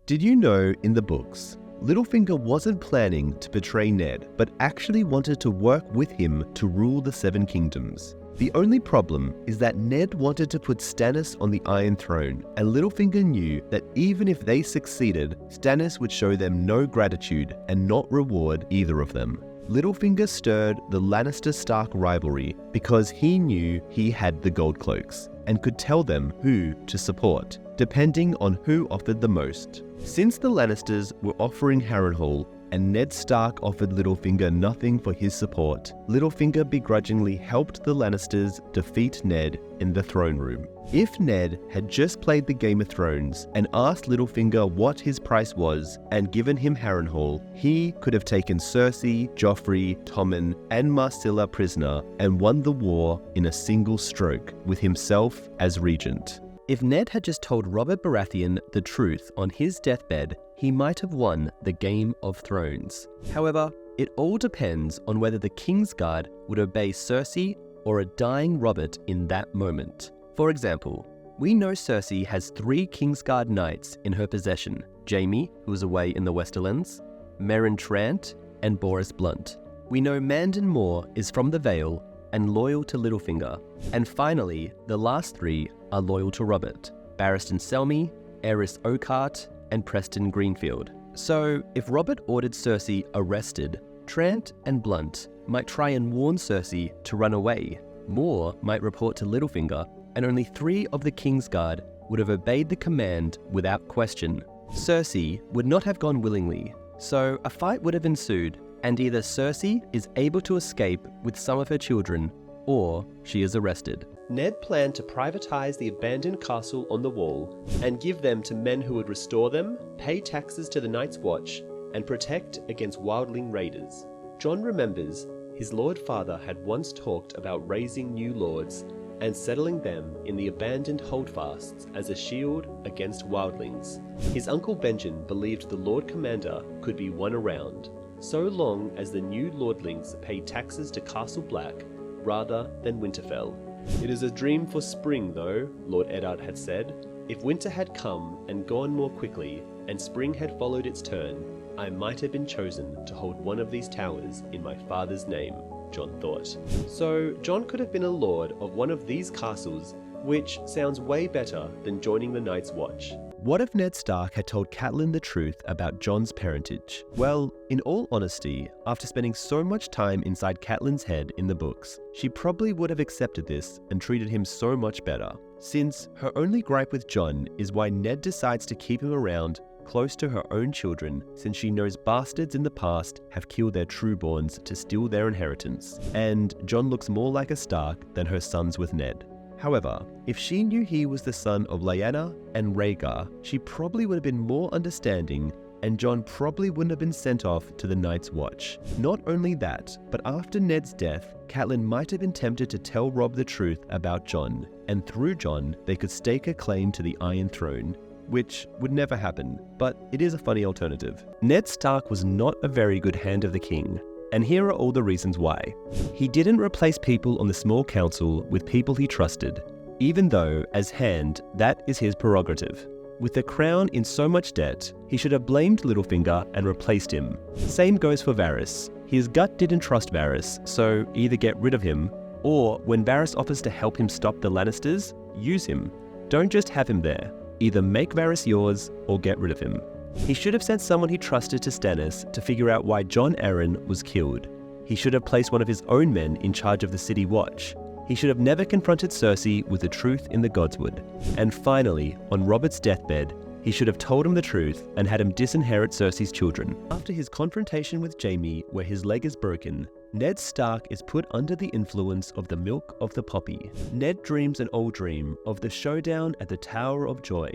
Did you know in the books, Littlefinger wasn't planning to betray Ned, but actually wanted to work with him to rule the Seven Kingdoms? The only problem is that Ned wanted to put Stannis on the Iron Throne, and Littlefinger knew that even if they succeeded, Stannis would show them no gratitude and not reward either of them. Littlefinger stirred the Lannister-Stark rivalry because he knew he had the Gold Cloaks and could tell them who to support, depending on who offered the most. Since the Lannisters were offering Harrenhal and Ned Stark offered Littlefinger nothing for his support, Littlefinger begrudgingly helped the Lannisters defeat Ned in the throne room. If Ned had just played the Game of Thrones and asked Littlefinger what his price was and given him Harrenhal, he could have taken Cersei, Joffrey, Tommen, and Marcella prisoner and won the war in a single stroke, with himself as regent. If Ned had just told Robert Baratheon the truth on his deathbed, he might have won the Game of Thrones. However, it all depends on whether the Kingsguard would obey Cersei or a dying Robert in that moment. For example, we know Cersei has 3 Kingsguard knights in her possession: Jaime, who is away in the Westerlands, Meryn Trant, and Boris Blunt. We know Mandon Moore is from the Vale and loyal to Littlefinger. And finally, the last 3 are loyal to Robert: Barristan Selmy, Aerys Oakheart, and Preston Greenfield. So, if Robert ordered Cersei arrested, Trant and Blunt might try and warn Cersei to run away. Moore might report to Littlefinger, and only 3 of the Kingsguard would have obeyed the command without question. Cersei would not have gone willingly, so a fight would have ensued, and either Cersei is able to escape with some of her children, or she is arrested. Ned planned to privatize the abandoned castle on the Wall and give them to men who would restore them, pay taxes to the Night's Watch, and protect against wildling raiders. Jon remembers his Lord Father had once talked about raising new lords and settling them in the abandoned holdfasts as a shield against wildlings. His uncle Benjen believed the Lord Commander could be won around, so long as the new lordlings paid taxes to Castle Black rather than Winterfell. "It is a dream for spring, though," Lord Eddard had said. "If winter had come and gone more quickly, and spring had followed its turn, I might have been chosen to hold one of these towers in my father's name," Jon thought. So Jon could have been a lord of one of these castles, which sounds way better than joining the Night's Watch. What if Ned Stark had told Catelyn the truth about Jon's parentage? Well, in all honesty, after spending so much time inside Catelyn's head in the books, she probably would have accepted this and treated him so much better, since her only gripe with Jon is why Ned decides to keep him around close to her own children, since she knows bastards in the past have killed their trueborns to steal their inheritance, and Jon looks more like a Stark than her sons with Ned. However, if she knew he was the son of Lyanna and Rhaegar, she probably would have been more understanding, and Jon probably wouldn't have been sent off to the Night's Watch. Not only that, but after Ned's death, Catelyn might have been tempted to tell Robb the truth about Jon, and through Jon, they could stake a claim to the Iron Throne, which would never happen, but it is a funny alternative. Ned Stark was not a very good Hand of the King, and here are all the reasons why. He didn't replace people on the small council with people he trusted, even though, as Hand, that is his prerogative. With the crown in so much debt, he should have blamed Littlefinger and replaced him. Same goes for Varys. His gut didn't trust Varys, so either get rid of him, or when Varys offers to help him stop the Lannisters, use him. Don't just have him there. Either make Varys yours, or get rid of him. He should have sent someone he trusted to Stannis to figure out why Jon Arryn was killed. He should have placed one of his own men in charge of the City Watch. He should have never confronted Cersei with the truth in the Godswood. And finally, on Robert's deathbed, he should have told him the truth and had him disinherit Cersei's children. After his confrontation with Jaime, where his leg is broken, Ned Stark is put under the influence of the milk of the poppy. Ned dreams an old dream of the showdown at the Tower of Joy.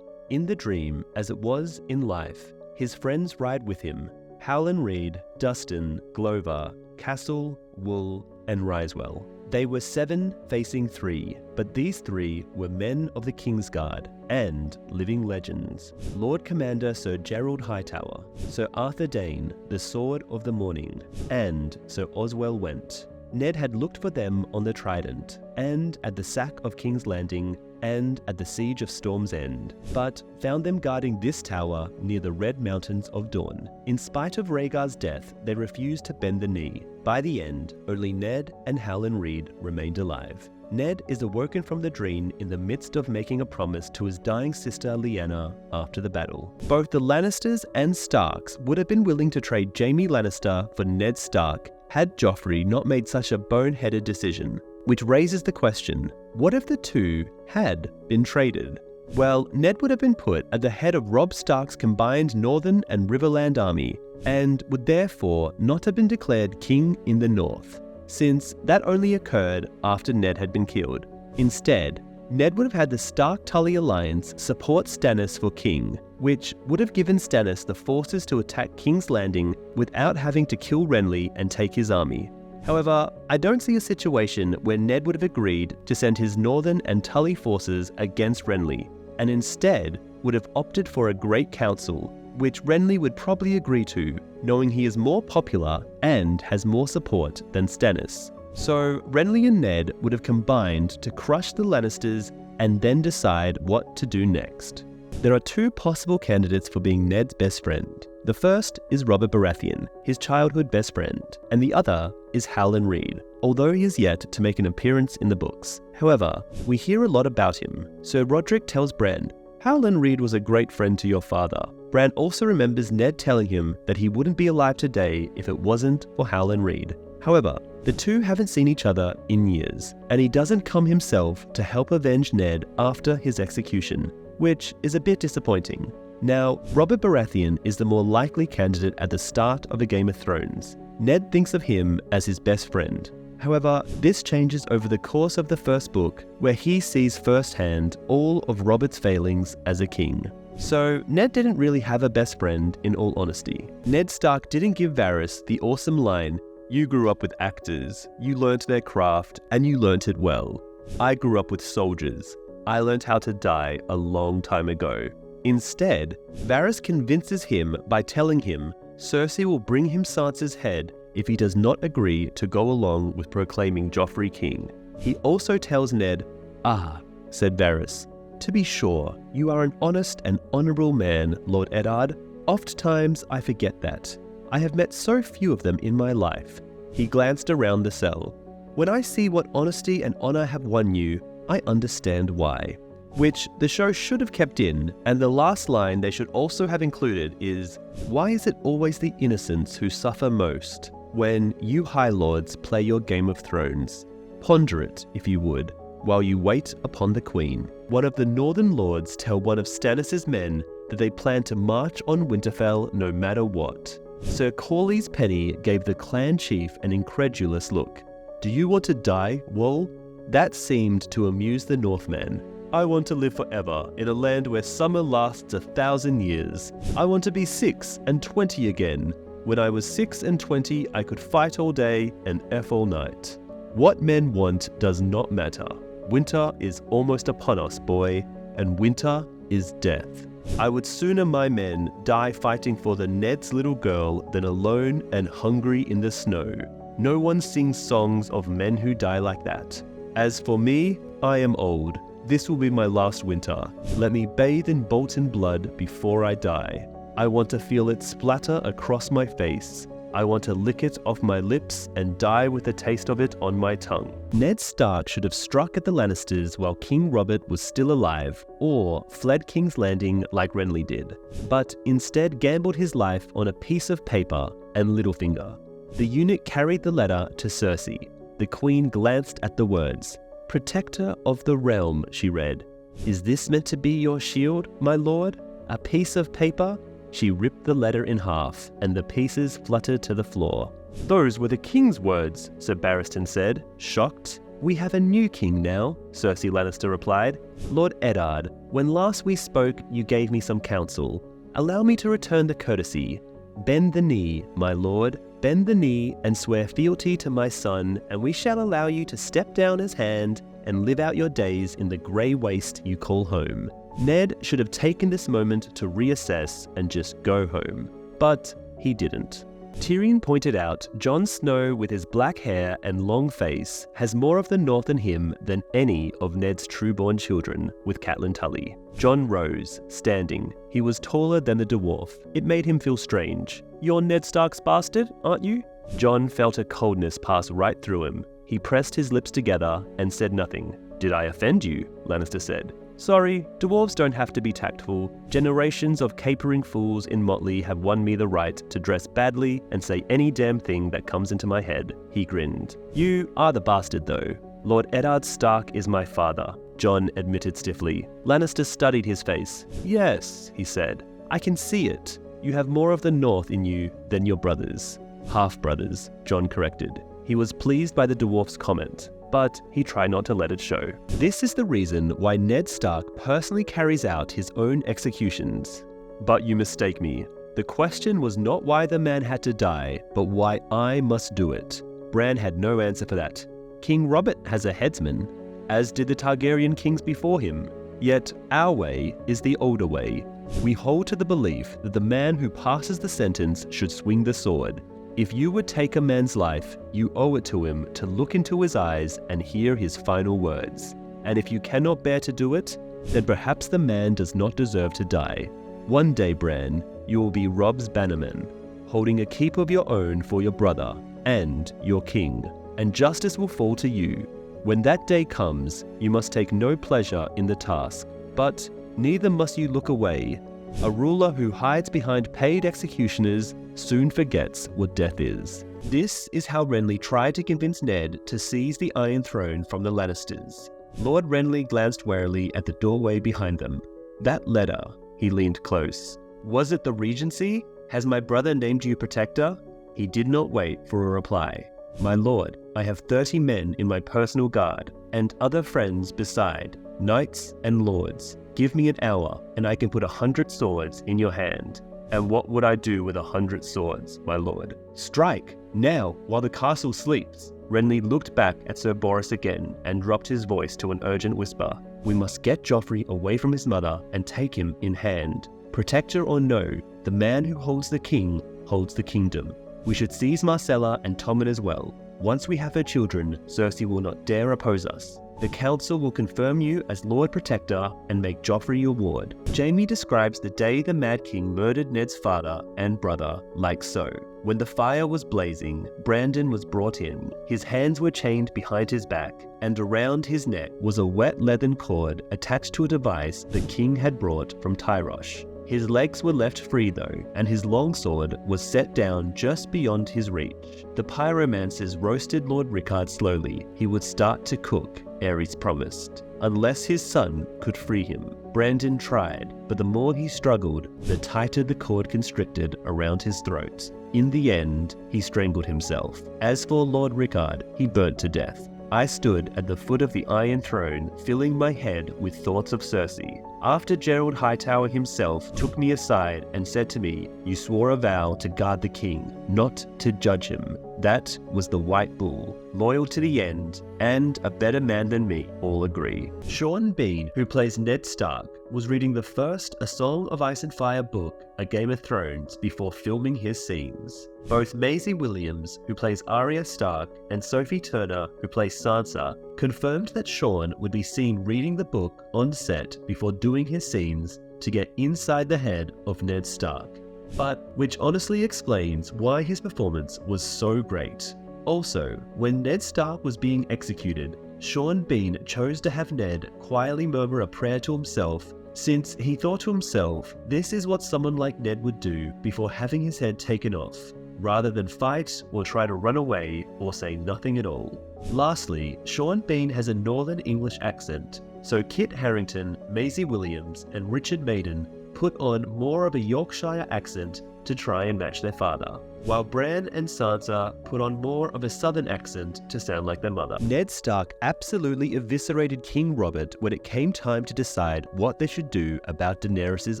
In the dream, as it was in life, his friends ride with him: Howland Reed, Dustin, Glover, Castle, Wool, and Risewell. They were 7 facing 3, but these 3 were men of the Kingsguard and living legends. Lord Commander Sir Gerald Hightower, Sir Arthur Dayne, the Sword of the Morning, and Sir Oswell Went. Ned had looked for them on the Trident, and at the sack of King's Landing, and at the Siege of Storm's End, but found them guarding this tower near the Red Mountains of Dawn. In spite of Rhaegar's death, they refused to bend the knee. By the end, only Ned and Howland Reed remained alive. Ned is awoken from the dream in the midst of making a promise to his dying sister Lyanna after the battle. Both the Lannisters and Starks would have been willing to trade Jaime Lannister for Ned Stark had Joffrey not made such a boneheaded decision, which raises the question, what if the two had been traded? Well, Ned would have been put at the head of Robb Stark's combined Northern and Riverland army, and would therefore not have been declared king in the North, since that only occurred after Ned had been killed. Instead, Ned would have had the Stark-Tully alliance support Stannis for king, which would have given Stannis the forces to attack King's Landing without having to kill Renly and take his army. However, I don't see a situation where Ned would have agreed to send his Northern and Tully forces against Renly, and instead would have opted for a Great Council, which Renly would probably agree to, knowing he is more popular and has more support than Stannis. So Renly and Ned would have combined to crush the Lannisters and then decide what to do next. There are two possible candidates for being Ned's best friend. The first is Robert Baratheon, his childhood best friend, and the other is Howland Reed, although he is yet to make an appearance in the books. However, we hear a lot about him. Sir Roderick tells Bran, Howland Reed was a great friend to your father. Bran also remembers Ned telling him that he wouldn't be alive today if it wasn't for Howland Reed. However, the two haven't seen each other in years, and he doesn't come himself to help avenge Ned after his execution, which is a bit disappointing. Now, Robert Baratheon is the more likely candidate at the start of A Game of Thrones. Ned thinks of him as his best friend. However, this changes over the course of the first book, where he sees firsthand all of Robert's failings as a king. So, Ned didn't really have a best friend, in all honesty. Ned Stark didn't give Varys the awesome line, "You grew up with actors, you learnt their craft, and you learnt it well. I grew up with soldiers. I learnt how to die a long time ago." Instead, Varys convinces him by telling him Cersei will bring him Sansa's head if he does not agree to go along with proclaiming Joffrey king. He also tells Ned, "Ah," said Varys, "to be sure, you are an honest and honourable man, Lord Eddard. Oft-times I forget that. I have met so few of them in my life." He glanced around the cell. "When I see what honesty and honour have won you, I understand why." Which the show should have kept in, and the last line they should also have included is, "Why is it always the innocents who suffer most when you High Lords play your Game of Thrones? Ponder it, if you would, while you wait upon the Queen." One of the Northern Lords tell one of Stannis' men that they plan to march on Winterfell no matter what. Sir Corlys Penny gave the clan chief an incredulous look. "Do you want to die, Wall?" That seemed to amuse the Northman. "I want to live forever in a land where summer lasts 1,000 years. I want to be 6 and 20 again. When I was 6 and 20, I could fight all day and F all night. What men want does not matter. Winter is almost upon us, boy, and winter is death. I would sooner my men die fighting for the Ned's little girl than alone and hungry in the snow. No one sings songs of men who die like that. As for me, I am old. This will be my last winter. Let me bathe in Bolton blood before I die. I want to feel it splatter across my face. I want to lick it off my lips and die with the taste of it on my tongue." Ned Stark should have struck at the Lannisters while King Robert was still alive, or fled King's Landing like Renly did, but instead gambled his life on a piece of paper and Littlefinger. The eunuch carried the letter to Cersei. The Queen glanced at the words. "Protector of the realm," she read. "Is this meant to be your shield, my lord? A piece of paper?" She ripped the letter in half, and the pieces fluttered to the floor. "Those were the king's words," Sir Barristan said, shocked. "We have a new king now," Cersei Lannister replied. "Lord Eddard, when last we spoke, you gave me some counsel. Allow me to return the courtesy. Bend the knee, my lord. Bend the knee and swear fealty to my son, and we shall allow you to step down his hand and live out your days in the grey waste you call home." Ned should have taken this moment to reassess and just go home, but he didn't. Tyrion pointed out Jon Snow with his black hair and long face has more of the North in him than any of Ned's true-born children with Catelyn Tully. Jon rose, standing. He was taller than the dwarf. It made him feel strange. "You're Ned Stark's bastard, aren't you?" Jon felt a coldness pass right through him. He pressed his lips together and said nothing. "Did I offend you?" Lannister said. "Sorry, dwarves don't have to be tactful. Generations of capering fools in motley have won me the right to dress badly and say any damn thing that comes into my head." He grinned. "You are the bastard though. Lord Eddard Stark is my father," Jon admitted stiffly. Lannister studied his face. "Yes," he said. "I can see it. You have more of the North in you than your brothers." "Half-brothers," Jon corrected. He was pleased by the dwarf's comment, but he tried not to let it show. This is the reason why Ned Stark personally carries out his own executions. But you mistake me. The question was not why the man had to die, but why I must do it. Bran had no answer for that. King Robert has a headsman, as did the Targaryen kings before him. Yet our way is the older way. We hold to the belief that the man who passes the sentence should swing the sword. If you would take a man's life, you owe it to him to look into his eyes and hear his final words. And if you cannot bear to do it, then perhaps the man does not deserve to die. One day, Bran, you will be Robb's bannerman, holding a keep of your own for your brother and your king, and justice will fall to you. When that day comes, you must take no pleasure in the task, but neither must you look away. A ruler who hides behind paid executioners soon forgets what death is. This is how Renly tried to convince Ned to seize the Iron Throne from the Lannisters. Lord Renly glanced warily at the doorway behind them. "That letter," he leaned close. "Was it the Regency? Has my brother named you Protector?" He did not wait for a reply. "My lord, I have 30 men in my personal guard, and other friends beside, knights and lords. Give me an hour, and I can put 100 swords in your hand." "And what would I do with 100 swords, my lord?" "Strike, now, while the castle sleeps." Renly looked back at Sir Boros again and dropped his voice to an urgent whisper. "We must get Joffrey away from his mother and take him in hand. Protector or no, the man who holds the king holds the kingdom. We should seize Myrcella and Tommen as well. Once we have her children, Cersei will not dare oppose us. The council will confirm you as Lord Protector and make Joffrey your ward." Jaime describes the day the Mad King murdered Ned's father and brother like so. When the fire was blazing, Brandon was brought in. His hands were chained behind his back, and around his neck was a wet leathern cord attached to a device the king had brought from Tyrosh. His legs were left free though, and his longsword was set down just beyond his reach. The pyromancers roasted Lord Rickard slowly. He would start to cook, Aerys promised, unless his son could free him. Brandon tried, but the more he struggled, the tighter the cord constricted around his throat. In the end, he strangled himself. As for Lord Rickard, he burnt to death. I stood at the foot of the Iron Throne, filling my head with thoughts of Cersei. After Gerald Hightower himself took me aside and said to me, "You swore a vow to guard the king, not to judge him." That was the White Bull, loyal to the end, and a better man than me, all agree. Sean Bean, who plays Ned Stark, was reading the first A Song of Ice and Fire book, A Game of Thrones, before filming his scenes. Both Maisie Williams, who plays Arya Stark, and Sophie Turner, who plays Sansa, confirmed that Sean would be seen reading the book on set before doing his scenes to get inside the head of Ned Stark. But which honestly explains why his performance was so great. Also, when Ned Stark was being executed, Sean Bean chose to have Ned quietly murmur a prayer to himself, since he thought to himself, this is what someone like Ned would do before having his head taken off, rather than fight or try to run away or say nothing at all. Lastly, Sean Bean has a Northern English accent, so Kit Harington, Maisie Williams, and Richard Maiden put on more of a Yorkshire accent to try and match their father, while Bran and Sansa put on more of a southern accent to sound like their mother. Ned Stark absolutely eviscerated King Robert when it came time to decide what they should do about Daenerys'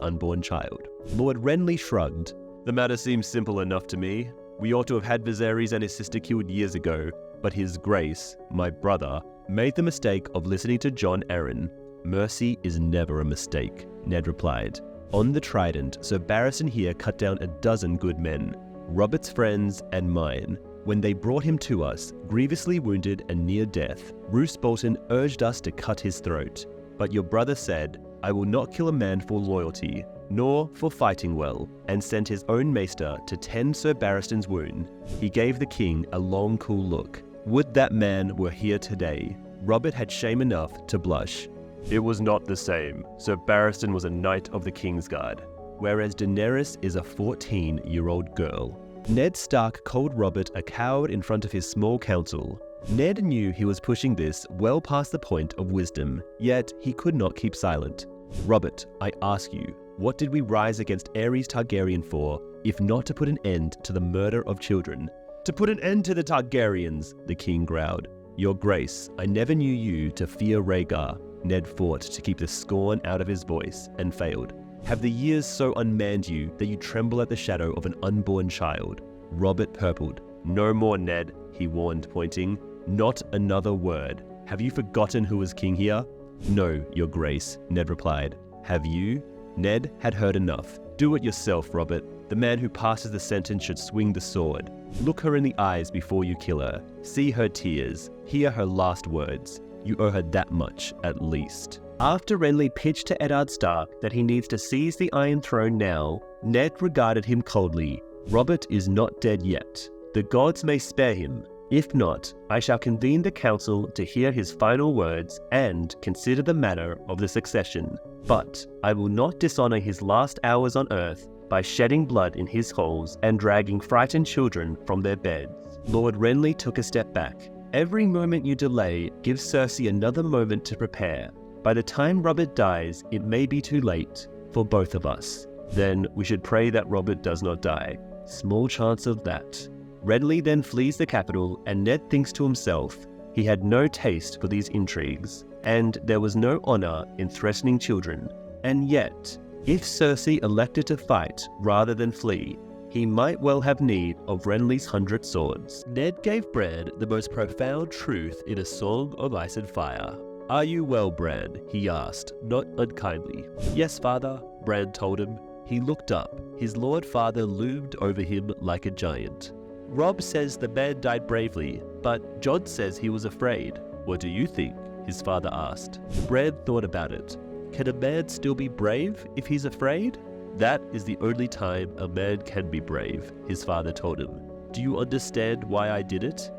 unborn child. Lord Renly shrugged. "The matter seems simple enough to me. We ought to have had Viserys and his sister killed years ago, but his grace, my brother, made the mistake of listening to Jon Arryn. Mercy is never a mistake," Ned replied. "On the Trident, Sir Barristan here cut down a dozen good men. Robert's friends and mine. When they brought him to us, grievously wounded and near death, Roose Bolton urged us to cut his throat. But your brother said, I will not kill a man for loyalty, nor for fighting well, and sent his own maester to tend Sir Barristan's wound. He gave the king a long, cool look. Would that man were here today. Robert had shame enough to blush. It was not the same. Sir Barristan was a knight of the King's Guard, whereas Daenerys is a 14-year-old girl. Ned Stark called Robert a coward in front of his small council. Ned knew he was pushing this well past the point of wisdom, yet he could not keep silent. Robert, I ask you, what did we rise against Aerys Targaryen for, if not to put an end to the murder of children? To put an end to the Targaryens, the king growled. Your Grace, I never knew you to fear Rhaegar. Ned fought to keep the scorn out of his voice, and failed. Have the years so unmanned you that you tremble at the shadow of an unborn child? Robert purpled. No more, Ned, he warned, pointing. Not another word. Have you forgotten who was king here? No, your Grace, Ned replied. Have you? Ned had heard enough. Do it yourself, Robert. The man who passes the sentence should swing the sword. Look her in the eyes before you kill her. See her tears. Hear her last words. You owe her that much, at least. After Renly pitched to Eddard Stark that he needs to seize the Iron Throne now, Ned regarded him coldly. Robert is not dead yet. The gods may spare him. If not, I shall convene the council to hear his final words and consider the matter of the succession. But I will not dishonor his last hours on earth by shedding blood in his halls and dragging frightened children from their beds. Lord Renly took a step back. Every moment you delay gives Cersei another moment to prepare. By the time Robert dies, it may be too late for both of us. Then we should pray that Robert does not die. Small chance of that. Renly then flees the capital, and Ned thinks to himself, he had no taste for these intrigues, and there was no honor in threatening children. And yet, if Cersei elected to fight rather than flee, he might well have need of Renly's 100 swords. Ned gave Bran the most profound truth in A Song of Ice and Fire. Are you well, Bran? He asked, not unkindly. Yes, father, Bran told him. He looked up. His lord father loomed over him like a giant. Robb says the man died bravely, but Jon says he was afraid. What do you think? His father asked. Bran thought about it. Can a man still be brave if he's afraid? That is the only time a man can be brave, his father told him. Do you understand why I did it?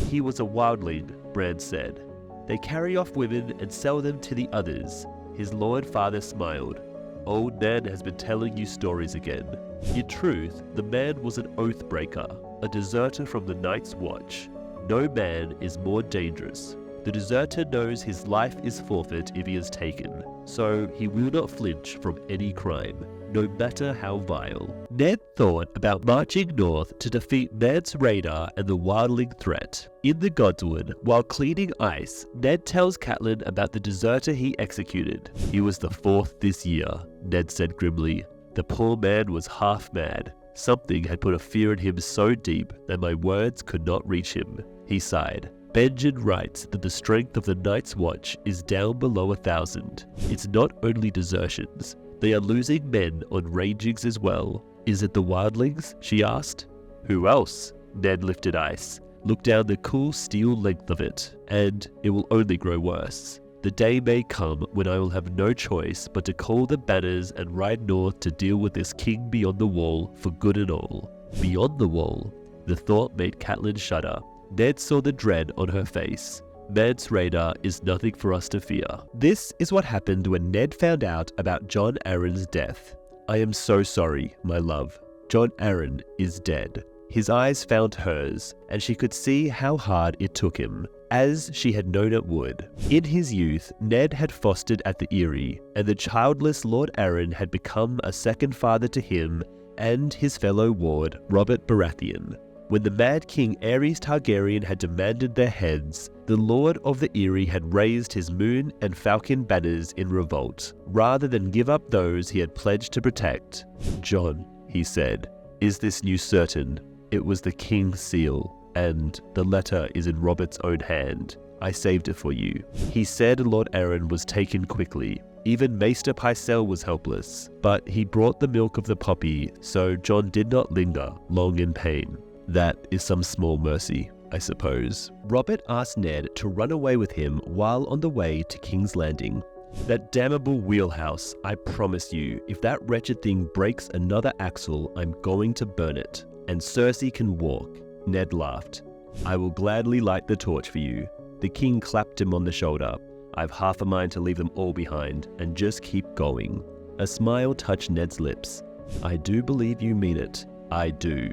He was a wildling, Bran said. They carry off women and sell them to the others. His lord father smiled. Old Ned has been telling you stories again. In truth, the man was an oath breaker, a deserter from the Night's Watch. No man is more dangerous. The deserter knows his life is forfeit if he is taken, so he will not flinch from any crime, no matter how vile. Ned thought about marching north to defeat Ned's radar and the wildling threat. In the Godswood, while cleaning ice, Ned tells Catelyn about the deserter he executed. He was the 4th this year, Ned said grimly. The poor man was half mad. Something had put a fear in him so deep that my words could not reach him. He sighed. Benjen writes that the strength of the Night's Watch is down below 1,000. It's not only desertions. They are losing men on rangings as well. Is it the wildlings? She asked. Who else? Ned lifted ice. Look down the cool steel length of it, and it will only grow worse. The day may come when I will have no choice but to call the banners and ride north to deal with this king beyond the wall for good and all. Beyond the wall? The thought made Catelyn shudder. Ned saw the dread on her face. Ned's radar is nothing for us to fear. This is what happened when Ned found out about Jon Arryn's death. I am so sorry, my love. Jon Arryn is dead. His eyes found hers, and she could see how hard it took him, as she had known it would. In his youth, Ned had fostered at the Eyrie, and the childless Lord Arryn had become a second father to him and his fellow ward, Robert Baratheon. When the Mad King Aerys Targaryen had demanded their heads, the Lord of the Eyrie had raised his moon and falcon banners in revolt, rather than give up those he had pledged to protect. Jon, he said, is this news certain? It was the king's seal, and the letter is in Robert's own hand. I saved it for you. He said Lord Arryn was taken quickly. Even Maester Pycelle was helpless, but he brought the milk of the poppy, so Jon did not linger long in pain. That is some small mercy, I suppose. Robert asked Ned to run away with him while on the way to King's Landing. That damnable wheelhouse, I promise you, if that wretched thing breaks another axle, I'm going to burn it. And Cersei can walk. Ned laughed. I will gladly light the torch for you. The king clapped him on the shoulder. I've half a mind to leave them all behind and just keep going. A smile touched Ned's lips. I do believe you mean it. I do.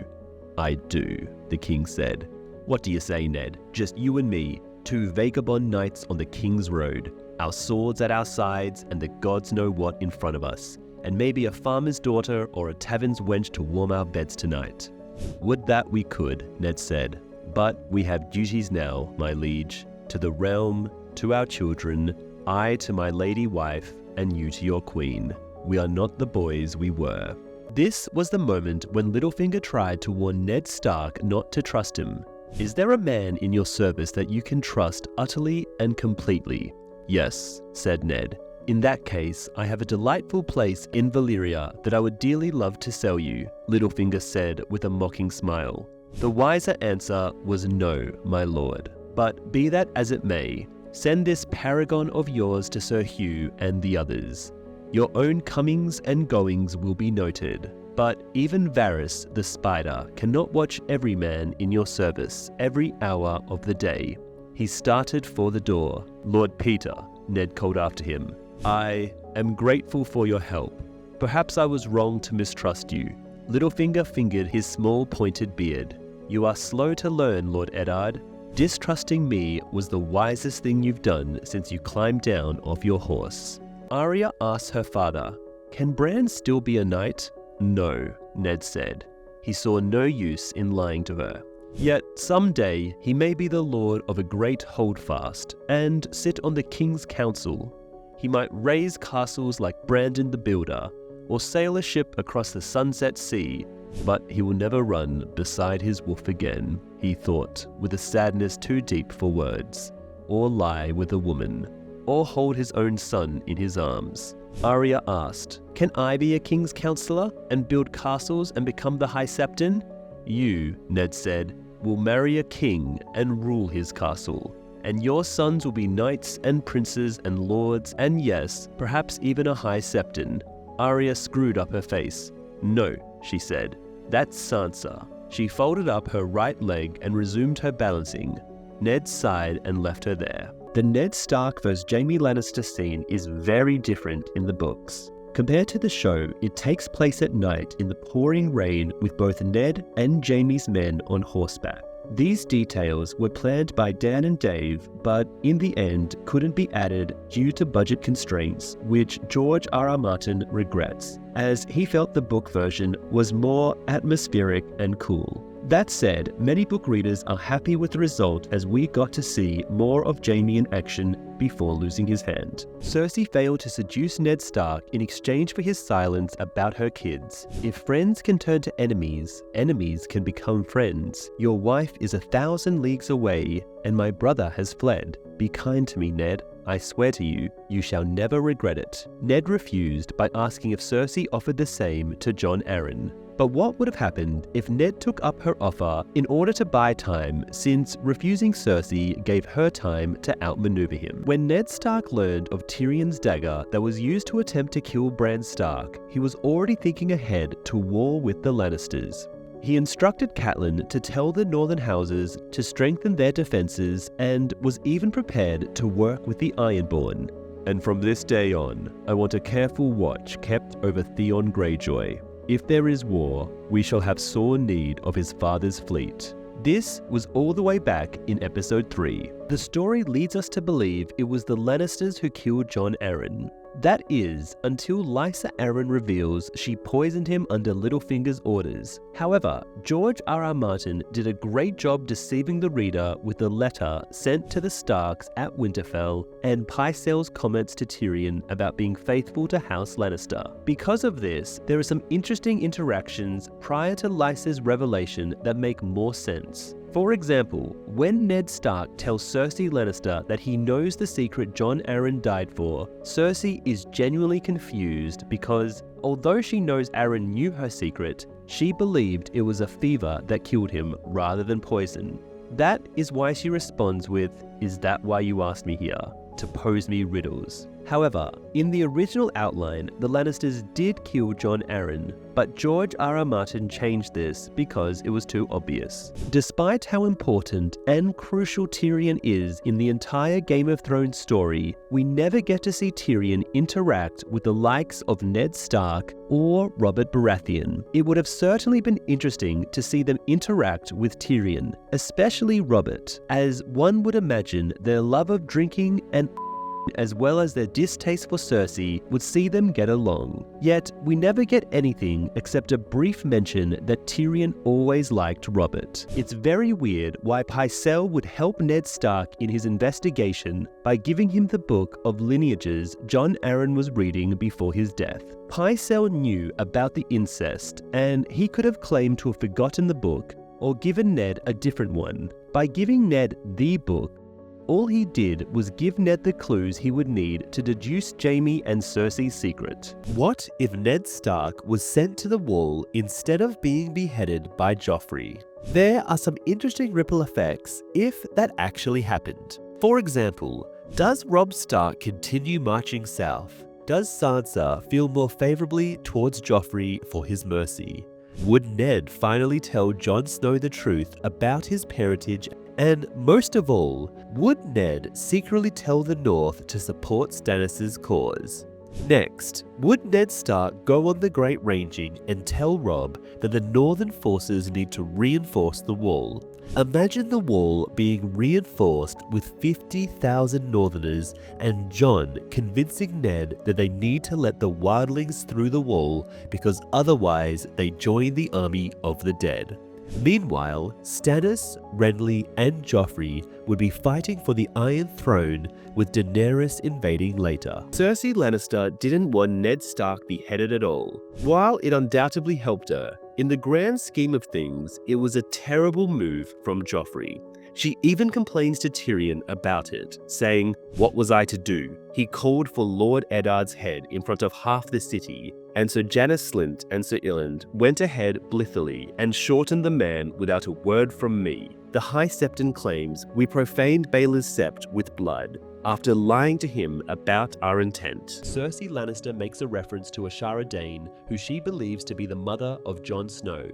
I do, the king said. What do you say, Ned? Just you and me, two vagabond knights on the king's road. Our swords at our sides and the gods know what in front of us. And maybe a farmer's daughter or a tavern's wench to warm our beds tonight. Would that we could, Ned said. But we have duties now, my liege. To the realm, to our children, I to my lady wife, and you to your queen. We are not the boys we were. This was the moment when Littlefinger tried to warn Ned Stark not to trust him. Is there a man in your service that you can trust utterly and completely? Yes, said Ned. In that case, I have a delightful place in Valyria that I would dearly love to sell you, Littlefinger said with a mocking smile. The wiser answer was no, my lord. But be that as it may, send this paragon of yours to Sir Hugh and the others. Your own comings and goings will be noted. But even Varys the spider cannot watch every man in your service every hour of the day. He started for the door. Lord Peter, Ned called after him. I am grateful for your help. Perhaps I was wrong to mistrust you. Littlefinger fingered his small pointed beard. You are slow to learn, Lord Eddard. Distrusting me was the wisest thing you've done since you climbed down off your horse. Arya asked her father, Can Bran still be a knight? No, Ned said. He saw no use in lying to her. Yet someday he may be the lord of a great holdfast and sit on the king's council. He might raise castles like Brandon the Builder or sail a ship across the sunset sea, but he will never run beside his wolf again, he thought, with a sadness too deep for words, or lie with a woman, or hold his own son in his arms. Arya asked, Can I be a king's counselor and build castles and become the High Septon? You, Ned said, will marry a king and rule his castle, and your sons will be knights and princes and lords and yes, perhaps even a High Septon. Arya screwed up her face. No, she said. That's Sansa. She folded up her right leg and resumed her balancing. Ned sighed and left her there. The Ned Stark vs. Jaime Lannister scene is very different in the books. Compared to the show, it takes place at night in the pouring rain with both Ned and Jaime's men on horseback. These details were planned by Dan and Dave, but in the end couldn't be added due to budget constraints, which George R.R. Martin regrets, as he felt the book version was more atmospheric and cool. That said, many book readers are happy with the result as we got to see more of Jaime in action before losing his hand. Cersei failed to seduce Ned Stark in exchange for his silence about her kids. If friends can turn to enemies, enemies can become friends. Your wife is 1,000 leagues away, and my brother has fled. Be kind to me, Ned. I swear to you, you shall never regret it. Ned refused by asking if Cersei offered the same to Jon Arryn. But what would have happened if Ned took up her offer in order to buy time, since refusing Cersei gave her time to outmaneuver him? When Ned Stark learned of Tyrion's dagger that was used to attempt to kill Bran Stark, he was already thinking ahead to war with the Lannisters. He instructed Catelyn to tell the northern houses to strengthen their defenses and was even prepared to work with the Ironborn. And from this day on, I want a careful watch kept over Theon Greyjoy. If there is war, we shall have sore need of his father's fleet. This was all the way back in episode 3. The story leads us to believe it was the Lannisters who killed Jon Arryn. That is, until Lysa Arryn reveals she poisoned him under Littlefinger's orders. However, George R.R. Martin did a great job deceiving the reader with the letter sent to the Starks at Winterfell and Pycelle's comments to Tyrion about being faithful to House Lannister. Because of this, there are some interesting interactions prior to Lysa's revelation that make more sense. For example, when Ned Stark tells Cersei Lannister that he knows the secret Jon Arryn died for, Cersei is genuinely confused because, although she knows Arryn knew her secret, she believed it was a fever that killed him rather than poison. That is why she responds with, "Is that why you asked me here? To pose me riddles." However, in the original outline, the Lannisters did kill Jon Arryn, but George R.R. Martin changed this because it was too obvious. Despite how important and crucial Tyrion is in the entire Game of Thrones story, we never get to see Tyrion interact with the likes of Ned Stark or Robert Baratheon. It would have certainly been interesting to see them interact with Tyrion, especially Robert, as one would imagine their love of drinking and as well as their distaste for Cersei would see them get along. Yet, we never get anything except a brief mention that Tyrion always liked Robert. It's very weird why Pycelle would help Ned Stark in his investigation by giving him the book of lineages Jon Arryn was reading before his death. Pycelle knew about the incest, and he could have claimed to have forgotten the book or given Ned a different one. By giving Ned the book, all he did was give Ned the clues he would need to deduce Jaime and Cersei's secret. What if Ned Stark was sent to the Wall instead of being beheaded by Joffrey? There are some interesting ripple effects if that actually happened. For example, does Robb Stark continue marching south? Does Sansa feel more favorably towards Joffrey for his mercy? Would Ned finally tell Jon Snow the truth about his parentage? And most of all, would Ned secretly tell the North to support Stannis' cause? Next, would Ned Stark go on the Great Ranging and tell Robb that the Northern forces need to reinforce the Wall? Imagine the Wall being reinforced with 50,000 Northerners and Jon convincing Ned that they need to let the wildlings through the Wall because otherwise they join the army of the dead. Meanwhile, Stannis, Renly, and Joffrey would be fighting for the Iron Throne, with Daenerys invading later. Cersei Lannister didn't want Ned Stark beheaded at all. While it undoubtedly helped her, in the grand scheme of things, it was a terrible move from Joffrey. She even complains to Tyrion about it, saying, "What was I to do? He called for Lord Eddard's head in front of half the city, and Sir Janos Slynt and Sir Illand went ahead blithely and shortened the man without a word from me. The High Septon claims we profaned Baelor's sept with blood, after lying to him about our intent." Cersei Lannister makes a reference to Ashara Dayne, who she believes to be the mother of Jon Snow.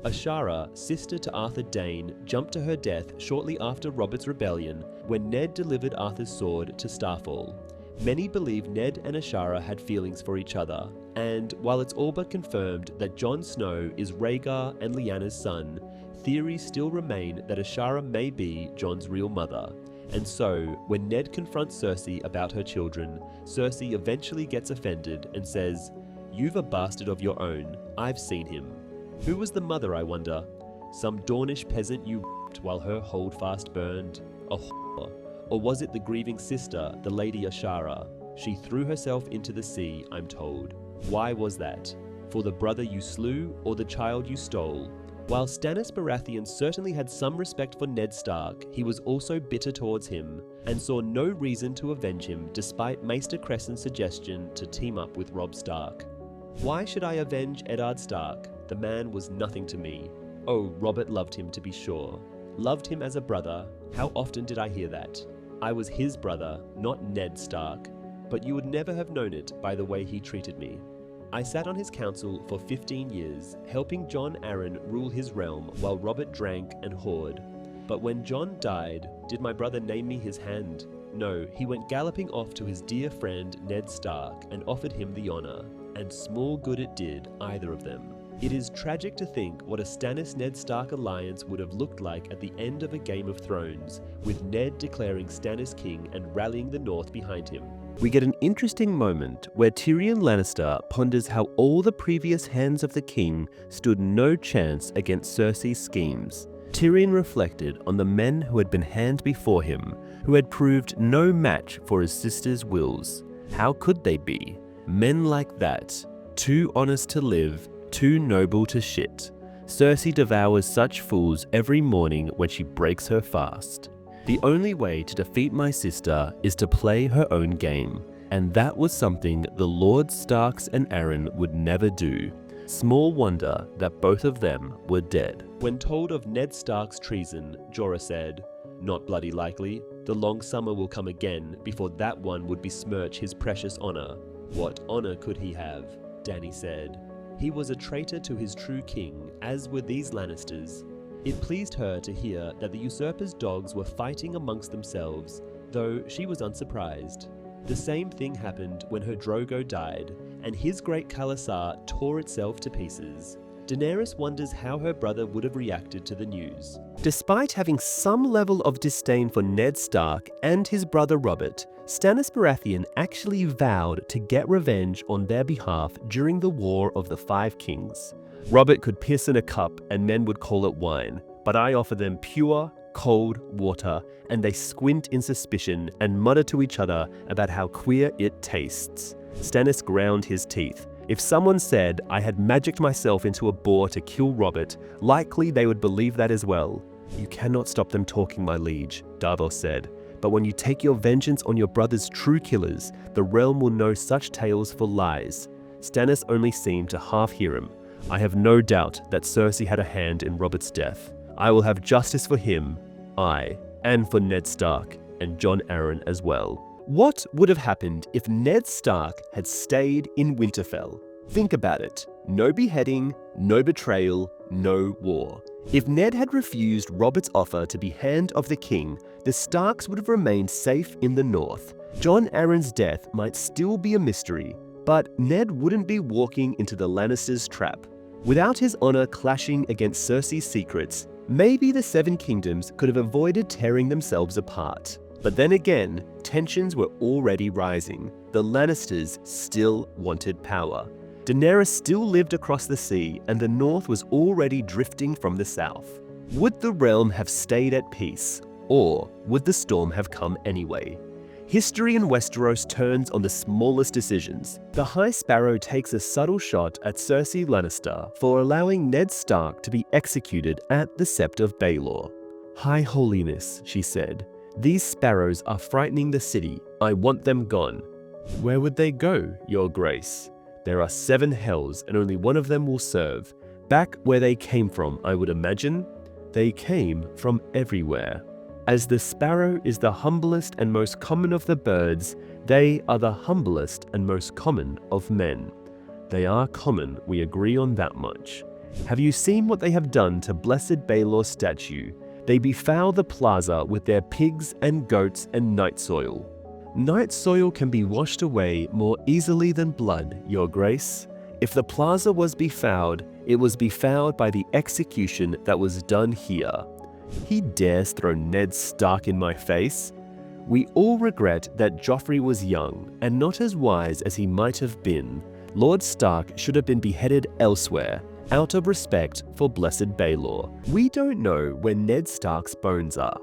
Ashara, sister to Arthur Dayne, jumped to her death shortly after Robert's rebellion when Ned delivered Arthur's sword to Starfall. Many believe Ned and Ashara had feelings for each other, and while it's all but confirmed that Jon Snow is Rhaegar and Lyanna's son, theories still remain that Ashara may be Jon's real mother. And so, when Ned confronts Cersei about her children, Cersei eventually gets offended and says, "You've a bastard of your own, I've seen him. Who was the mother, I wonder? Some Dornish peasant you r***ed while her holdfast burned? A whore? Or was it the grieving sister, the Lady Ashara? She threw herself into the sea, I'm told. Why was that? For the brother you slew, or the child you stole?" While Stannis Baratheon certainly had some respect for Ned Stark, he was also bitter towards him, and saw no reason to avenge him despite Maester Cressen's suggestion to team up with Robb Stark. "Why should I avenge Eddard Stark? The man was nothing to me. Oh, Robert loved him to be sure. Loved him as a brother. How often did I hear that? I was his brother, not Ned Stark. But you would never have known it by the way he treated me. I sat on his council for 15 years, helping Jon Arryn rule his realm while Robert drank and whored. But when Jon died, did my brother name me his hand? No, he went galloping off to his dear friend Ned Stark and offered him the honor, and small good it did, either of them. It is tragic to think what a Stannis-Ned Stark alliance would have looked like at the end of a Game of Thrones, with Ned declaring Stannis king and rallying the North behind him. We get an interesting moment where Tyrion Lannister ponders how all the previous hands of the king stood no chance against Cersei's schemes. Tyrion reflected on the men who had been hands before him, who had proved no match for his sister's wills. How could they be? Men like that, too honest to live, too noble to shit. Cersei devours such fools every morning when she breaks her fast. The only way to defeat my sister is to play her own game, and that was something the Lords Starks and Arryn would never do. Small wonder that both of them were dead. When told of Ned Stark's treason, Jorah said, "Not bloody likely. The long summer will come again before that one would besmirch his precious honor." "What honor could he have?" Dany said. "He was a traitor to his true king, as were these Lannisters." It pleased her to hear that the usurper's dogs were fighting amongst themselves, though she was unsurprised. The same thing happened when her Drogo died, and his great Khalasar tore itself to pieces. Daenerys wonders how her brother would have reacted to the news. Despite having some level of disdain for Ned Stark and his brother Robert, Stannis Baratheon actually vowed to get revenge on their behalf during the War of the Five Kings. "Robert could piss in a cup and men would call it wine, but I offer them pure, cold water, and they squint in suspicion and mutter to each other about how queer it tastes." Stannis ground his teeth. If someone said I had magicked myself into a boar to kill Robert, likely they would believe that as well. "You cannot stop them talking, my liege," Davos said. "But when you take your vengeance on your brother's true killers, the realm will know such tales for lies." Stannis only seemed to half hear him. "I have no doubt that Cersei had a hand in Robert's death. I will have justice for him, and for Ned Stark, and Jon Arryn as well." What would have happened if Ned Stark had stayed in Winterfell? Think about it. No beheading, no betrayal, no war. If Ned had refused Robert's offer to be Hand of the King, the Starks would have remained safe in the north. Jon Arryn's death might still be a mystery, but Ned wouldn't be walking into the Lannisters' trap. Without his honor clashing against Cersei's secrets, maybe the Seven Kingdoms could have avoided tearing themselves apart. But then again, tensions were already rising. The Lannisters still wanted power. Daenerys still lived across the sea, and the north was already drifting from the south. Would the realm have stayed at peace, or would the storm have come anyway? History in Westeros turns on the smallest decisions. The High Sparrow takes a subtle shot at Cersei Lannister for allowing Ned Stark to be executed at the Sept of Baelor. "High Holiness," she said, "these sparrows are frightening the city. I want them gone." "Where would they go, Your Grace? There are 7 hells and only one of them will serve. Back where they came from, I would imagine." "They came from everywhere. As the sparrow is the humblest and most common of the birds, they are the humblest and most common of men." "They are common, we agree on that much. Have you seen what they have done to Blessed Baelor's statue? They befoul the plaza with their pigs and goats and night soil." "Night soil can be washed away more easily than blood, Your Grace. If the plaza was befouled, it was befouled by the execution that was done here." He dares throw Ned Stark in my face. We all regret that Joffrey was young and not as wise as he might have been. Lord Stark should have been beheaded elsewhere, out of respect for Blessed Baelor. We don't know where Ned Stark's bones are.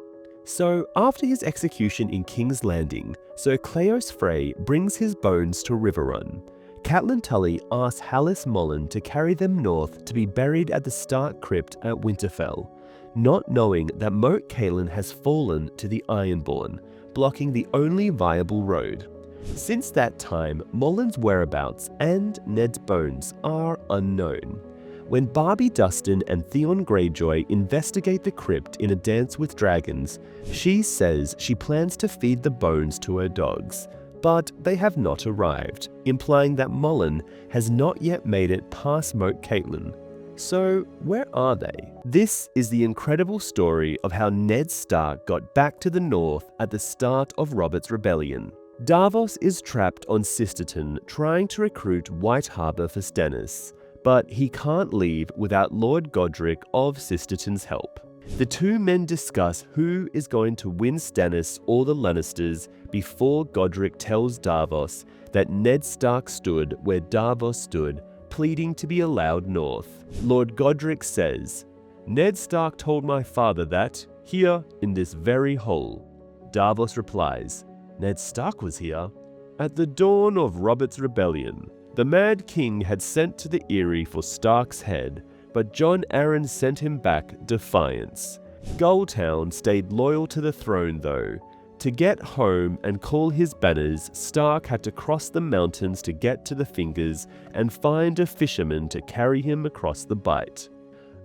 So after his execution in King's Landing, Sir Cleos Frey brings his bones to Riverrun. Catelyn Tully asks Hallis Mullen to carry them north to be buried at the Stark crypt at Winterfell, not knowing that Moat Cailin has fallen to the Ironborn, blocking the only viable road. Since that time, Mullen's whereabouts and Ned's bones are unknown. When Barbie Dustin and Theon Greyjoy investigate the crypt in A Dance with Dragons, she says she plans to feed the bones to her dogs, but they have not arrived, implying that Mullen has not yet made it past Moat Cailin. So where are they? This is the incredible story of how Ned Stark got back to the north at the start of Robert's rebellion. Davos is trapped on Sisterton trying to recruit White Harbor for Stannis, but he can't leave without Lord Godric of Sisterton's help. The two men discuss who is going to win Stannis or the Lannisters before Godric tells Davos that Ned Stark stood where Davos stood, pleading to be allowed north. Lord Godric says, "Ned Stark told my father that, here in this very hole." Davos replies, "Ned Stark was here." At the dawn of Robert's rebellion, the Mad King had sent to the Eyrie for Stark's head, but Jon Arryn sent him back defiance. Gulltown stayed loyal to the throne though. To get home and call his banners, Stark had to cross the mountains to get to the Fingers and find a fisherman to carry him across the Bight.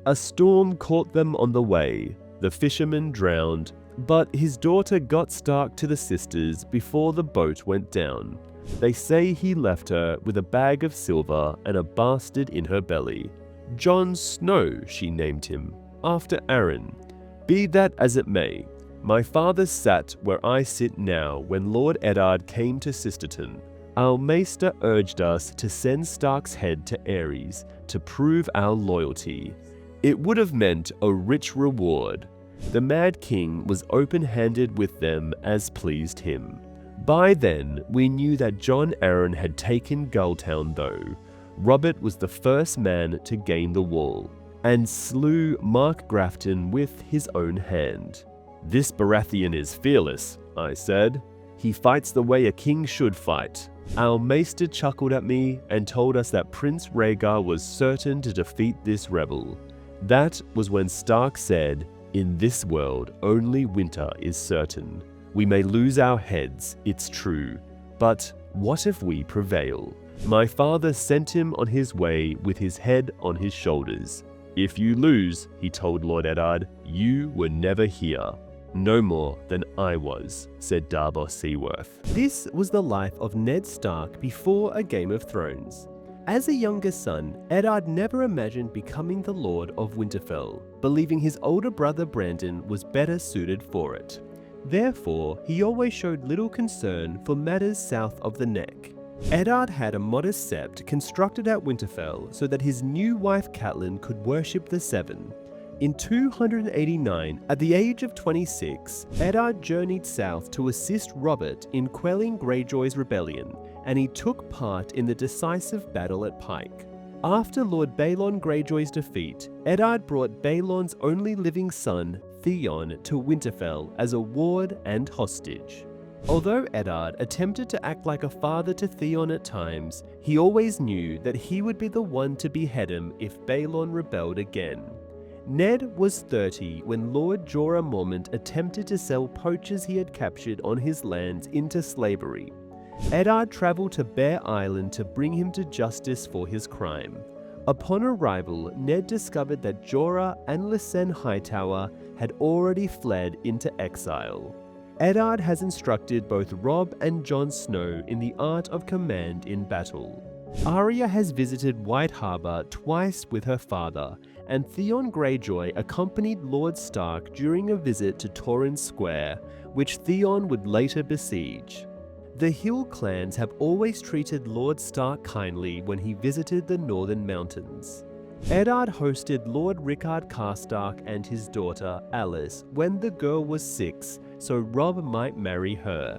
A storm caught them on the way. The fisherman drowned, but his daughter got Stark to the sisters before the boat went down. They say he left her with a bag of silver and a bastard in her belly. Jon Snow, she named him, after Arryn. Be that as it may, my father sat where I sit now when Lord Eddard came to Sisterton. Our maester urged us to send Stark's head to Aerys to prove our loyalty. It would have meant a rich reward. The Mad King was open-handed with them as pleased him. By then, we knew that Jon Arryn had taken Gulltown though. Robert was the first man to gain the wall, and slew Mark Grafton with his own hand. This Baratheon is fearless, I said. He fights the way a king should fight. Our maester chuckled at me and told us that Prince Rhaegar was certain to defeat this rebel. That was when Stark said, "In this world, only winter is certain. We may lose our heads, it's true, but what if we prevail?" My father sent him on his way with his head on his shoulders. "If you lose," he told Lord Eddard, "you were never here." "No more than I was," said Davos Seaworth. This was the life of Ned Stark before A Game of Thrones. As a younger son, Eddard never imagined becoming the Lord of Winterfell, believing his older brother Brandon was better suited for it. Therefore, he always showed little concern for matters south of the Neck. Eddard had a modest sept constructed at Winterfell so that his new wife Catelyn could worship the Seven. In 289, at the age of 26, Eddard journeyed south to assist Robert in quelling Greyjoy's rebellion, and he took part in the decisive battle at Pike. After Lord Balon Greyjoy's defeat, Eddard brought Balon's only living son, Theon, to Winterfell as a ward and hostage. Although Eddard attempted to act like a father to Theon at times, he always knew that he would be the one to behead him if Balon rebelled again. Ned was 30 when Lord Jorah Mormont attempted to sell poachers he had captured on his lands into slavery. Eddard travelled to Bear Island to bring him to justice for his crime. Upon arrival, Ned discovered that Jorah and Lysanne Hightower had already fled into exile. Eddard has instructed both Robb and Jon Snow in the art of command in battle. Arya has visited White Harbour twice with her father, and Theon Greyjoy accompanied Lord Stark during a visit to Torrhen Square, which Theon would later besiege. The Hill clans have always treated Lord Stark kindly when he visited the Northern Mountains. Eddard hosted Lord Rickard Karstark and his daughter, Alice, when the girl was 6, so Robb might marry her.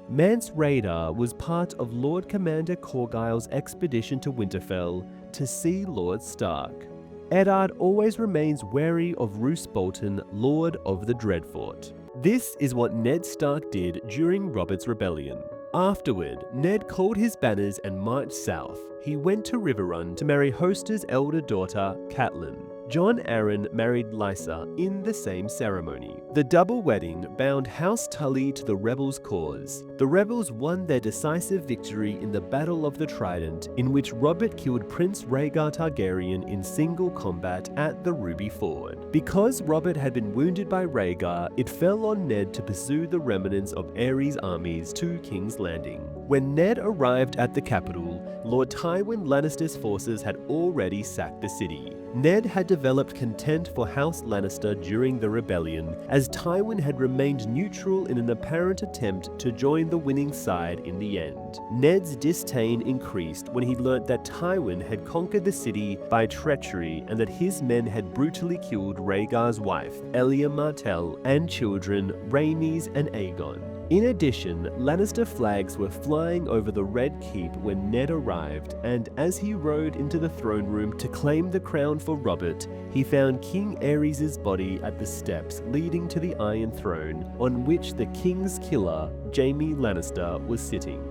Mance Rayder was part of Lord Commander Corgyle's expedition to Winterfell to see Lord Stark. Eddard always remains wary of Roose Bolton, Lord of the Dreadfort. This is what Ned Stark did during Robert's rebellion. Afterward, Ned called his banners and marched south. He went to Riverrun to marry Hoster's elder daughter, Catelyn. Jon Arryn married Lysa in the same ceremony. The double wedding bound House Tully to the rebels' cause. The rebels won their decisive victory in the Battle of the Trident, in which Robert killed Prince Rhaegar Targaryen in single combat at the Ruby Ford. Because Robert had been wounded by Rhaegar, it fell on Ned to pursue the remnants of Aerys' armies to King's Landing. When Ned arrived at the capital, Lord Tywin Lannister's forces had already sacked the city. Ned had developed contempt for House Lannister during the rebellion, as Tywin had remained neutral in an apparent attempt to join the winning side in the end. Ned's disdain increased when he learnt that Tywin had conquered the city by treachery and that his men had brutally killed Rhaegar's wife, Elia Martell, and children, Rhaenys and Aegon. In addition, Lannister flags were flying over the Red Keep when Ned arrived, and as he rode into the throne room to claim the crown for Robert, he found King Aerys' body at the steps leading to the Iron Throne, on which the King's killer, Jaime Lannister, was sitting.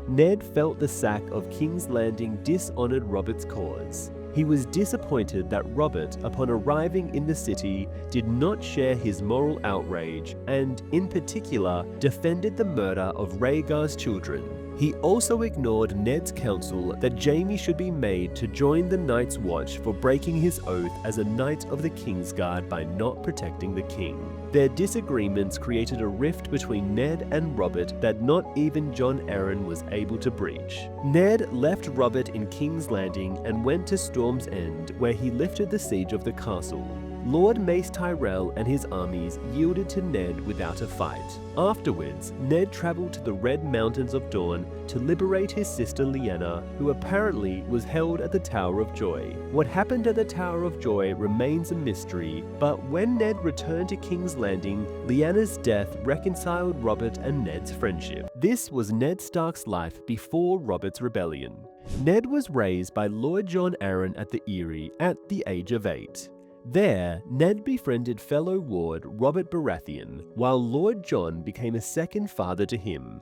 Ned felt the sack of King's Landing dishonoured Robert's cause. He was disappointed that Robert, upon arriving in the city, did not share his moral outrage and, in particular, defended the murder of Rhaegar's children. He also ignored Ned's counsel that Jaime should be made to join the Night's Watch for breaking his oath as a Knight of the Kingsguard by not protecting the king. Their disagreements created a rift between Ned and Robert that not even Jon Arryn was able to breach. Ned left Robert in King's Landing and went to Storm's End, where he lifted the siege of the castle. Lord Mace Tyrell and his armies yielded to Ned without a fight. Afterwards, Ned travelled to the Red Mountains of Dorne to liberate his sister Lyanna, who apparently was held at the Tower of Joy. What happened at the Tower of Joy remains a mystery, but when Ned returned to King's Landing, Lyanna's death reconciled Robert and Ned's friendship. This was Ned Stark's life before Robert's rebellion. Ned was raised by Lord Jon Arryn at the Eyrie at the age of 8. There, Ned befriended fellow ward Robert Baratheon, while Lord Jon became a second father to him.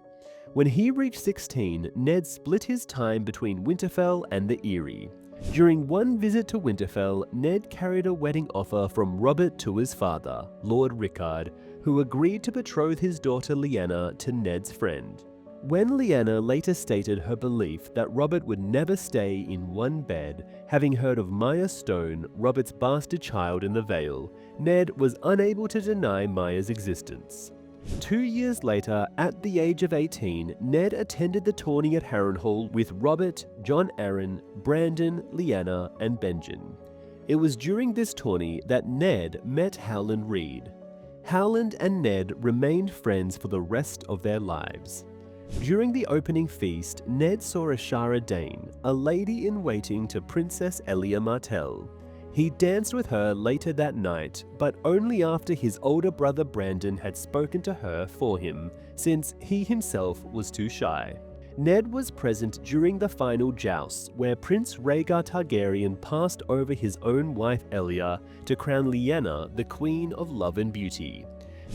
When he reached 16, Ned split his time between Winterfell and the Eyrie. During one visit to Winterfell, Ned carried a wedding offer from Robert to his father, Lord Rickard, who agreed to betroth his daughter Lyanna to Ned's friend. When Lyanna later stated her belief that Robert would never stay in one bed, having heard of Maya Stone, Robert's bastard child in the Vale, Ned was unable to deny Maya's existence. 2 years later, at the age of 18, Ned attended the tourney at Harrenhal with Robert, Jon Arryn, Brandon, Lyanna, and Benjen. It was during this tourney that Ned met Howland Reed. Howland and Ned remained friends for the rest of their lives. During the opening feast, Ned saw Ashara Dane, a lady-in-waiting to Princess Elia Martell. He danced with her later that night, but only after his older brother Brandon had spoken to her for him, since he himself was too shy. Ned was present during the final jousts, where Prince Rhaegar Targaryen passed over his own wife Elia to crown Lyanna the Queen of Love and Beauty.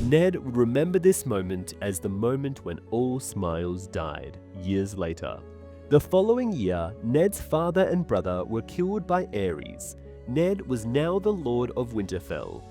Ned would remember this moment as the moment when all smiles died, years later. The following year, Ned's father and brother were killed by Aerys. Ned was now the Lord of Winterfell.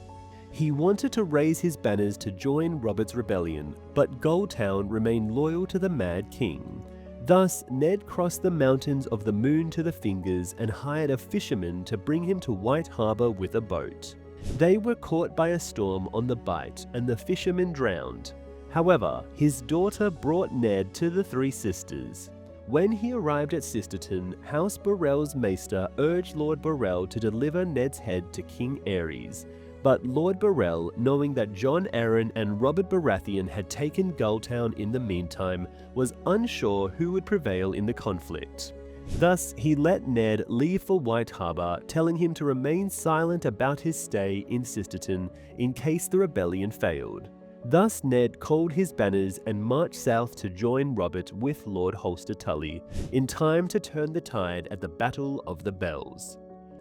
He wanted to raise his banners to join Robert's rebellion, but Goldtown remained loyal to the Mad King. Thus, Ned crossed the mountains of the Moon to the Fingers and hired a fisherman to bring him to White Harbour with a boat. They were caught by a storm on the Bight and the fisherman drowned. However, his daughter brought Ned to the Three Sisters. When he arrived at Sisterton, House Burrell's maester urged Lord Burrell to deliver Ned's head to King Aerys. But Lord Burrell, knowing that Jon Arryn and Robert Baratheon had taken Gulltown in the meantime, was unsure who would prevail in the conflict. Thus, he let Ned leave for White Harbour, telling him to remain silent about his stay in Sisterton in case the rebellion failed. Thus, Ned called his banners and marched south to join Robert with Lord Holster Tully, in time to turn the tide at the Battle of the Bells.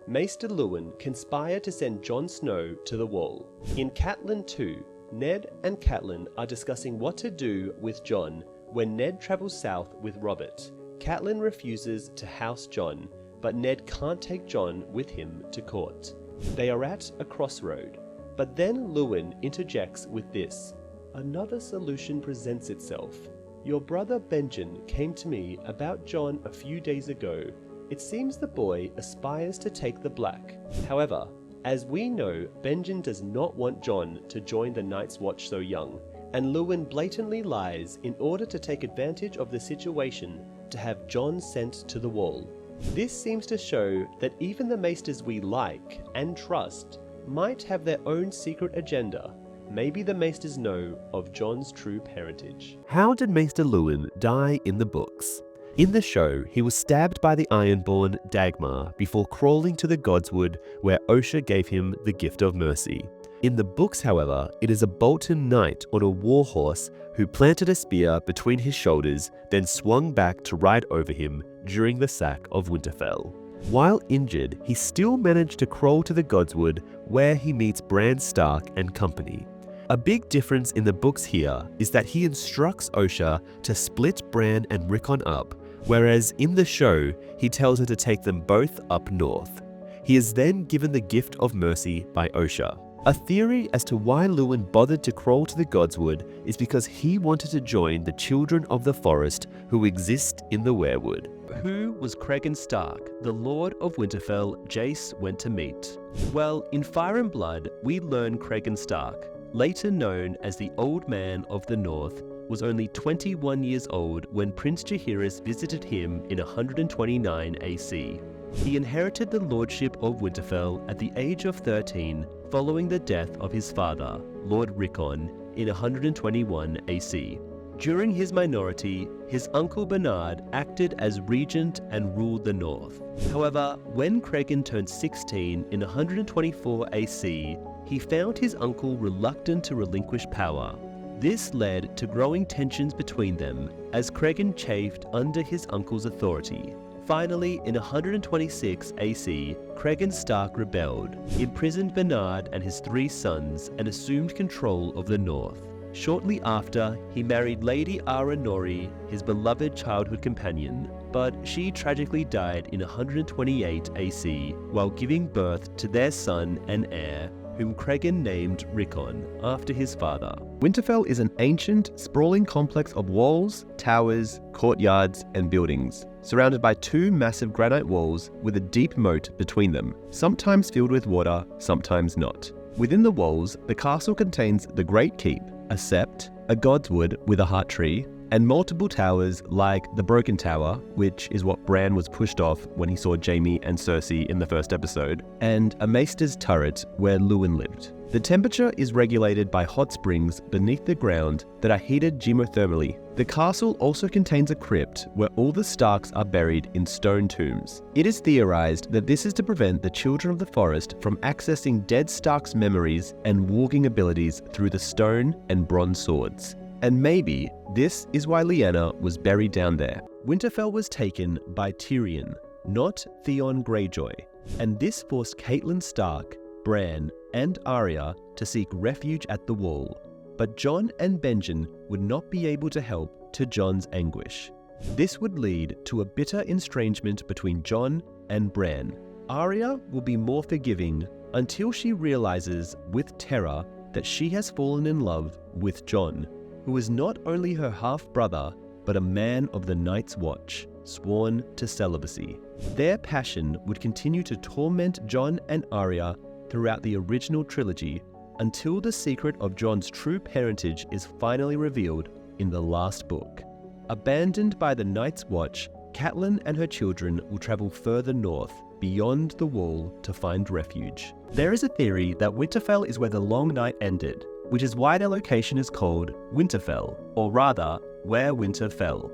Maester Luwin conspired to send Jon Snow to the Wall. In Catelyn 2, Ned and Catelyn are discussing what to do with Jon when Ned travels south with Robert. Catelyn refuses to house Jon, but Ned can't take Jon with him to court. They are at a crossroad, but then Luwin interjects with this: "Another solution presents itself. Your brother Benjen came to me about Jon a few days ago. It seems the boy aspires to take the Black. However, as we know, Benjen does not want Jon to join the Night's Watch so young, and Luwin blatantly lies in order to take advantage of the situation to have Jon sent to the Wall. This seems to show that even the maesters we like and trust might have their own secret agenda. Maybe the maesters know of Jon's true parentage." How did Maester Luwin die in the books? In the show, he was stabbed by the Ironborn Dagmar before crawling to the Godswood, where Osha gave him the gift of mercy. In the books, however, it is a Bolton knight on a warhorse who planted a spear between his shoulders, then swung back to ride over him during the sack of Winterfell. While injured, he still managed to crawl to the Godswood, where he meets Bran Stark and company. A big difference in the books here is that he instructs Osha to split Bran and Rickon up, whereas in the show, he tells her to take them both up north. He is then given the gift of mercy by Osha. A theory as to why Luwin bothered to crawl to the Godswood is because he wanted to join the children of the forest who exist in the weirwood. Who was Cregan Stark, the Lord of Winterfell Jace went to meet? Well, in Fire and Blood, we learn Cregan Stark, later known as the Old Man of the North, was only 21 years old when Prince Jaehaerys visited him in 129 AC. He inherited the lordship of Winterfell at the age of 13 following the death of his father, Lord Rickon, in 121 AC. During his minority, his uncle Bernard acted as regent and ruled the north. However, when Cregan turned 16 in 124 AC, he found his uncle reluctant to relinquish power. This led to growing tensions between them as Cregan chafed under his uncle's authority. Finally, in 126 AC, Cregan Stark rebelled, imprisoned Bernard and his 3 sons, and assumed control of the north. Shortly after, he married Lady Ara Nori, his beloved childhood companion, but she tragically died in 128 AC while giving birth to their son and heir, whom Cregan named Rickon after his father. Winterfell is an ancient, sprawling complex of walls, towers, courtyards, and buildings, surrounded by 2 massive granite walls with a deep moat between them, sometimes filled with water, sometimes not. Within the walls, the castle contains the Great Keep, a sept, a Godswood with a heart tree, and multiple towers like the Broken Tower, which is what Bran was pushed off when he saw Jaime and Cersei in the first episode, and a Maester's Turret where Luwin lived. The temperature is regulated by hot springs beneath the ground that are heated geothermally. The castle also contains a crypt where all the Starks are buried in stone tombs. It is theorized that this is to prevent the children of the forest from accessing dead Starks' memories and warging abilities through the stone and bronze swords. And maybe this is why Lyanna was buried down there. Winterfell was taken by Tyrion, not Theon Greyjoy, and this forced Catelyn Stark, Bran, and Arya to seek refuge at the Wall. But Jon and Benjen would not be able to help to Jon's anguish. This would lead to a bitter estrangement between Jon and Bran. Arya will be more forgiving until she realizes with terror that she has fallen in love with Jon, who is not only her half-brother, but a man of the Night's Watch, sworn to celibacy. Their passion would continue to torment Jon and Arya throughout the original trilogy until the secret of Jon's true parentage is finally revealed in the last book. Abandoned by the Night's Watch, Catelyn and her children will travel further north, beyond the Wall, to find refuge. There is a theory that Winterfell is where the Long Night ended, which is why their location is called Winterfell, or rather, where winter fell.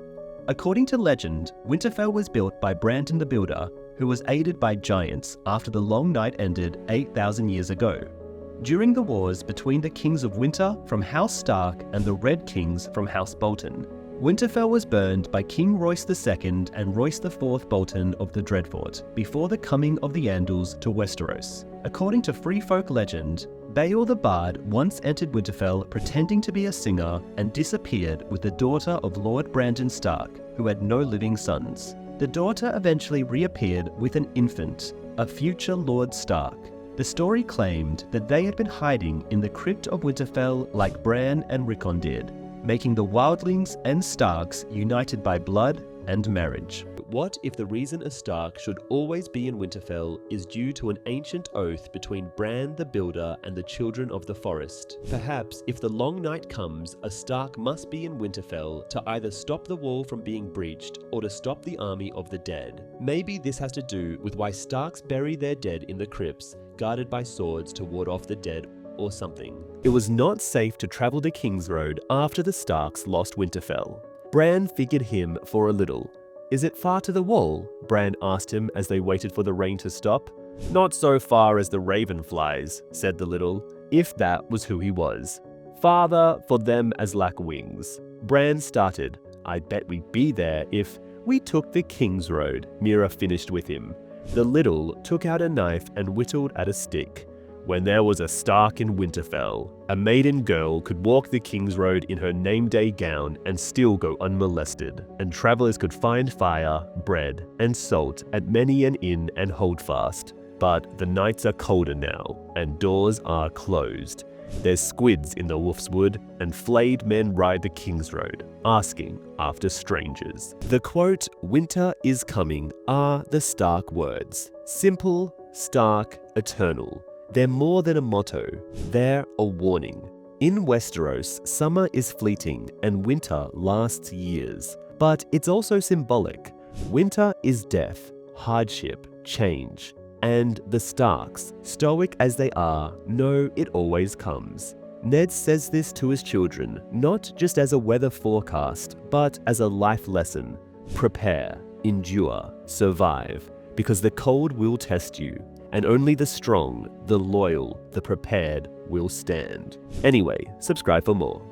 According to legend, Winterfell was built by Brandon the Builder, who was aided by giants after the Long Night ended 8,000 years ago. During the wars between the Kings of Winter from House Stark and the Red Kings from House Bolton, Winterfell was burned by King Royce II and Royce IV Bolton of the Dreadfort before the coming of the Andals to Westeros. According to Free Folk legend, Beowulf the Bard once entered Winterfell pretending to be a singer and disappeared with the daughter of Lord Brandon Stark, who had no living sons. The daughter eventually reappeared with an infant, a future Lord Stark. The story claimed that they had been hiding in the crypt of Winterfell like Bran and Rickon did, making the Wildlings and Starks united by blood and marriage. But what if the reason a Stark should always be in Winterfell is due to an ancient oath between Bran the Builder and the children of the forest? Perhaps if the Long Night comes, a Stark must be in Winterfell to either stop the wall from being breached or to stop the army of the dead. Maybe this has to do with why Starks bury their dead in the crypts, guarded by swords to ward off the dead or something. It was not safe to travel to King's Road after the Starks lost Winterfell. Bran figured him for a little. "Is it far to the Wall?" Bran asked him as they waited for the rain to stop. "Not so far as the raven flies," said the little, if that was who he was. "Farther for them as lack wings." Bran started. "I bet we'd be there if we took the King's Road," Mira finished with him. The little took out a knife and whittled at a stick. "When there was a Stark in Winterfell, a maiden girl could walk the King's Road in her name-day gown and still go unmolested, and travelers could find fire, bread, and salt at many an inn and holdfast. but the nights are colder now, and doors are closed. There's squids in the Wolf's Wood, and flayed men ride the King's Road, asking after strangers. The quote, "Winter is coming," are the Stark words. Simple, stark, eternal. They're more than a motto, they're a warning. In Westeros, summer is fleeting and winter lasts years. But it's also symbolic. Winter is death, hardship, change. And the Starks, stoic as they are, know it always comes. Ned says this to his children, not just as a weather forecast, but as a life lesson. Prepare, endure, survive, because the cold will test you, and only the strong, the loyal, the prepared will stand. Anyway, subscribe for more.